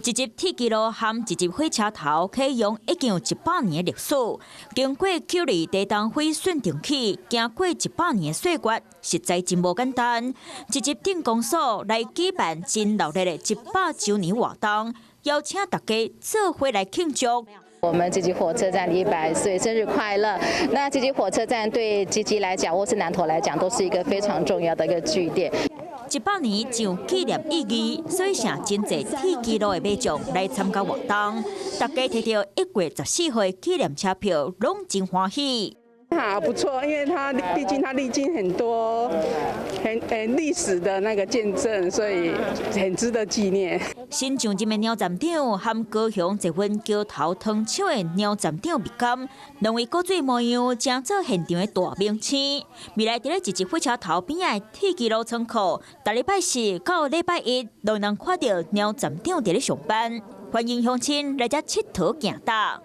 一集铁基路和一集火车头启用已经有100年的历史，经过9里地动会选定起，经过100年的岁月，实在真无简单。一集镇公所来举办真热烈的100周年活动，邀请大家做伙来庆祝。我们集集火车站100岁生日快乐！那集集火车站对集集来讲，或是南投来讲，都是一个非常重要的一个据点。100年就有纪念意义，所以请真侪铁基路的马将来参加活动，大家摕到1月14号纪念车票，拢真欢喜。不错，因为毕竟它历经很多很历史的那个见证，所以很值得纪念。新上任的鸟站长和高雄一份桥头汤厂的鸟站长毕甘，两位古锥模样将做现场的大明星。未来在一集火车头边的铁基路仓库，每礼拜4到礼拜1都能看到鸟站长在咧上班。欢迎乡亲来这佚佗行搭。